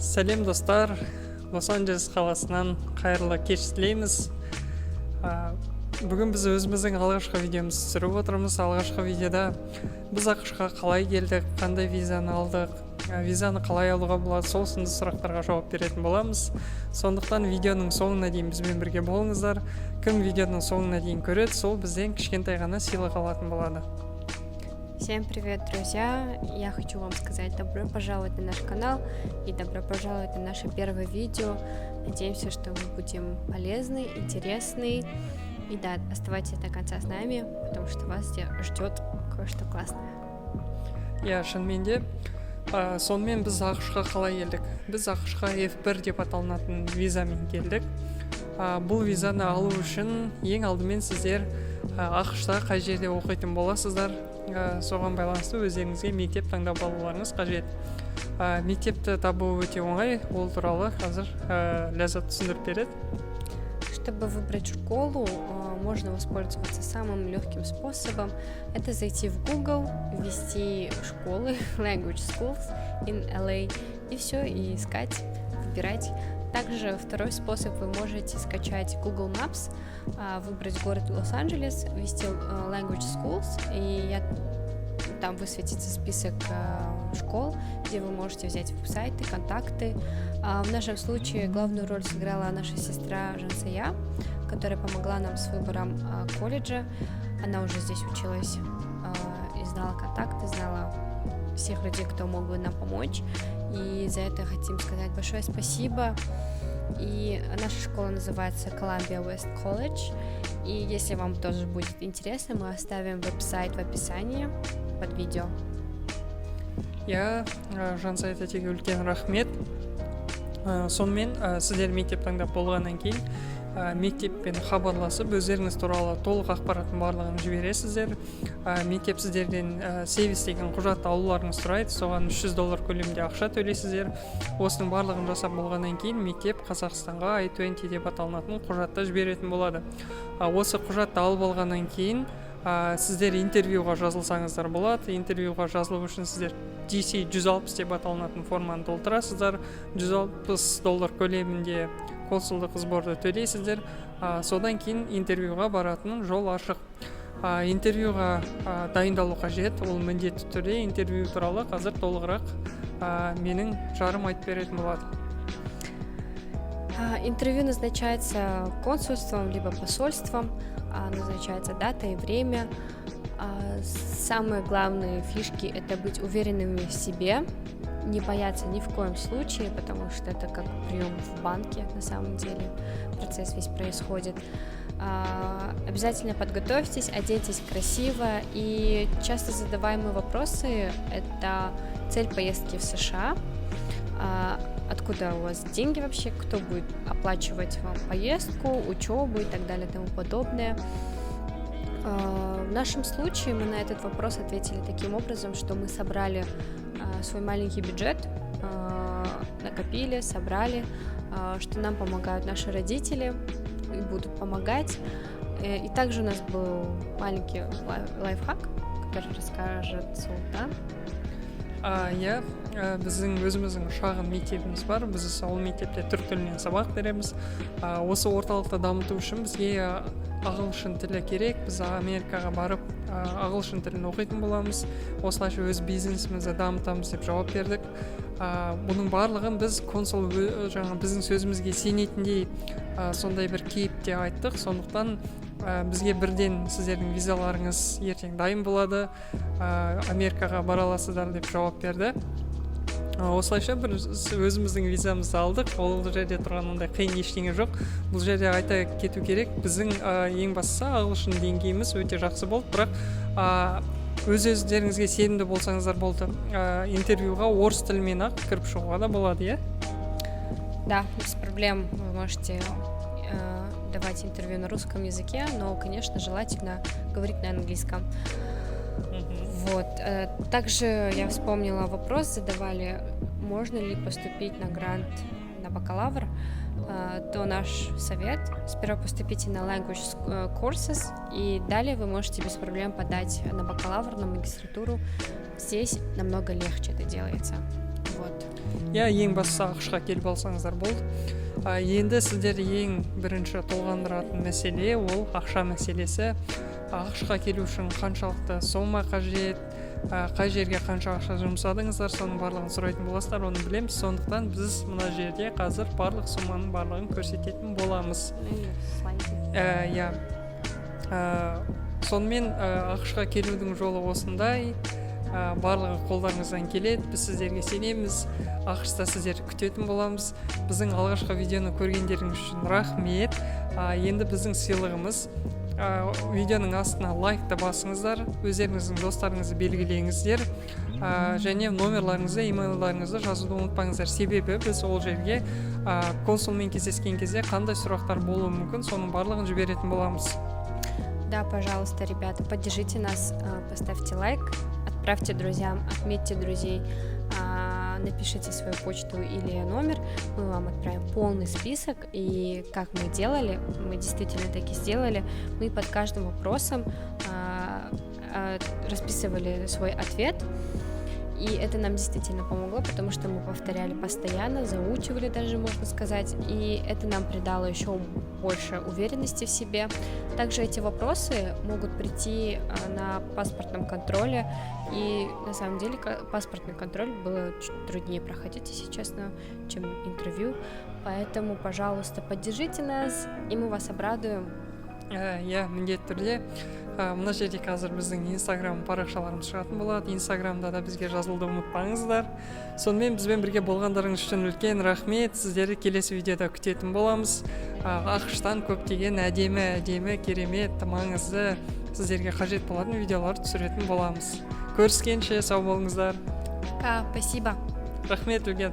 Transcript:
Сәлем достар, Лос-Анджелес қаласынан қайырлы кеш тілейміз. Бүгін біз өзіміздің алғашқы видеомызды түсіріп отырмыз. Алғашқы видеода біз ақш-қа қалай келдік, қандай визаны алдық, визаны қалай алуға болады, сол сынды сұрақтарға жауап беретін боламыз. Сондықтан видеоның соңына дейін бізбен бірге болыңыздар. Кім видеоның соңына дейін көреді, сол бізден кішкентай ғана сыйлық алатын болады. Всем привет, друзья! Я хочу вам сказать добро пожаловать на наш канал и добро пожаловать на наше первое видео. Надеемся, что мы будем полезны, интересны. И да, оставайтесь до конца с нами, потому что вас ждет кое-что классное. Шынымен де, сонымен біз ақш-қа қалай келдік? Біз ақш-қа F1 деп аталынатын визамен келдік. Бұл визаны алу үшін ең алдымен сіздер ақш-та қай жерде оқитын боласыздар, соған байланысты өздеріңізге мектеп таңдап алуларыңыз қажет. Мектепті табу өте оңай, ол туралы қазір Ләззат түсіндіріп береді. Чтобы выбрать школу, можно воспользоваться самым легким способом. Это зайти в Google, ввести школы, language schools in LA, и все, и искать, выбирать. Также второй способ, вы можете скачать Google Maps, выбрать город Лос-Анджелес, ввести language schools, и там высветится список школ, где вы можете взять веб-сайты, контакты. В нашем случае главную роль сыграла наша сестра Жансая, которая помогла нам с выбором колледжа. Она уже здесь училась и знала контакты, знала всех людей, кто мог бы нам помочь. И за это хотим сказать большое спасибо. И наша школа называется Columbia West College. И если вам тоже будет интересно, мы оставим веб-сайт в описании под видео. Жансая тәтеге үлкен рахмет. Сонымен сіздер мектеп таңдап болғаннан кейін мектеппен хабарласып өздеріңіз туралы толық ақпараттың барлығын жібересіздер. Мектеп сіздерден сервис деген құжат алуларыңыз сұрайды, соған $300 көлемінде ақша төлейсіздер. Осының барлығын жасап болғаннан кейін мектеп Қазақстанға I-20 деп аталынатын құжатты жіберетін болады. Осы құжатты алып алғаннан кейін сіздер интервьюға жазылсаңыздар болады. Интервьюға жазылу үшін сіздер DC 160 деп аталынатын форманы толтырасыздар. $160 көлемінде консулдық сборды төлейсіздер. Содан кейін интервьюға баратын жол ашық. Интервьюға дайындалу қажет, ол міндетті түрде. Интервью туралы қазір толығырақ менің жарым айтып беретін болады. Интервью назначается консульством либо посольством, назначается дата и время. Самые главные фишки — это быть уверенными в себе, не бояться ни в коем случае, потому что это как прием в банке, на самом деле процесс весь происходит. Обязательно подготовьтесь, оденьтесь красиво, и часто задаваемые вопросы — это цель поездки в США, откуда у вас деньги вообще, кто будет оплачивать вам поездку, учебу и так далее и тому подобное. В нашем случае мы на этот вопрос ответили таким образом, что мы собрали свой маленький бюджет, накопили, собрали, что нам помогают наши родители и будут помогать. И также у нас был маленький лайфхак, который расскажет Султан. Біздің өзіміздің шағын мектебіміз бар. Біз ол мектепте түрік тілінен сабақ береміз. Осы орталықты дамыту үшін бізге ағылшын тілі керек. Біз Америкаға барып ағылшын тілін оқитын боламыз. Осылайша өз бизнесімізді дамытамыз деп жауап бердік. Бұның барлығын біз консул біздің сөзімізге сенетіндей сондай бір кейіпте айттық. Сондықтан бізге бірден сіздердің визаларыңыз ертең дайын болады, Америкаға бара аласыздар деп жауап берді. Осылайша бір өзіміздің визамызды алдық. Ол жерде тұрған ондай қиын ештеңе жоқ. Бұл жерде айта кету керек, біздің ең бастысы ағылшын деңгейіміз өте жақсы болды, бірақ өздеріңізге сенімді болсаңыздар болды. Интервьюға орыс тілімен ақ кіріп шығуға да болады, иә? Да, без проблем вы можете давать интервью на русском языке, но, конечно, желательно говорить на английском. Вот. Также я вспомнила вопрос, задавали, можно ли поступить на грант на бакалавр. То наш совет: сперва поступите на language courses, и далее вы можете без проблем подать на бакалавр, на магистратуру. Здесь намного легче это делается. Вот. иә, ең бастысы ақшқа келіп алсаңыздар болды. Енді сіздер ең бірінші толғандыратын мәселе ол ақша мәселесі. Ақшқа келу үшін қаншалықты сома қажет, қай жерге қанша ақша жұмсадыңыздар, соның барлығын сұрайтын боласыздар, оны білеміз. Сондықтан біз мына жерде қазір барлық суманың барлығын көрсететін боламыз. Иә. Сонымен ақшқа келудің жолы осындай. Барлығы қолдарыңыздан келеді, біз сіздерге сенеміз, ақшта сіздер күтетін боламыз. Біздің алғашқы видеоны көргендеріңіз үшін рахмет. Енді біздің сыйлығымыз, видеоның астына лайкты басыңыздар, өздеріңіздің достарыңызды белгілеңіздер, және номерларыңызды, имейлдарыңызды жазуды ұмытпаңыздар. Себебі біз ол жерге консулмен кездескен кезде қандай сұрақтар болуы мүмкін, соның барлығын жіберетін боламыз. Да, пожалуйста, ребята, поддержите нас, поставьте лайк, отправьте друзьям, отметьте друзей, напишите свою почту или номер, мы вам отправим полный список. И как мы делали, мы действительно так и сделали, мы под каждым вопросом расписывали свой ответ. И это нам действительно помогло, потому что мы повторяли постоянно, заучивали даже, можно сказать, и это нам придало еще больше уверенности в себе. Также эти вопросы могут прийти на паспортном контроле, и на самом деле паспортный контроль было чуть труднее проходить, если честно, чем интервью. Поэтому, пожалуйста, поддержите нас, и мы вас обрадуем. Иә, міндетті түрде. Мына жерде қазір біздің инстаграм парақшаларымыз шығатын болады. Инстаграмда да бізге жазылуды ұмытпаңыздар. Сонымен бізбен бірге болғандарыңыз үшін үлкен рахмет. Сіздерді келесі видеода күтетін боламыз. ақштан көптеген әдемі, керемет, маңызды, сіздерге қажет болатын видеолар түсіретін боламыз. Көріскенше сау болыңыздар. Спасибо. Рахмет, Үлген.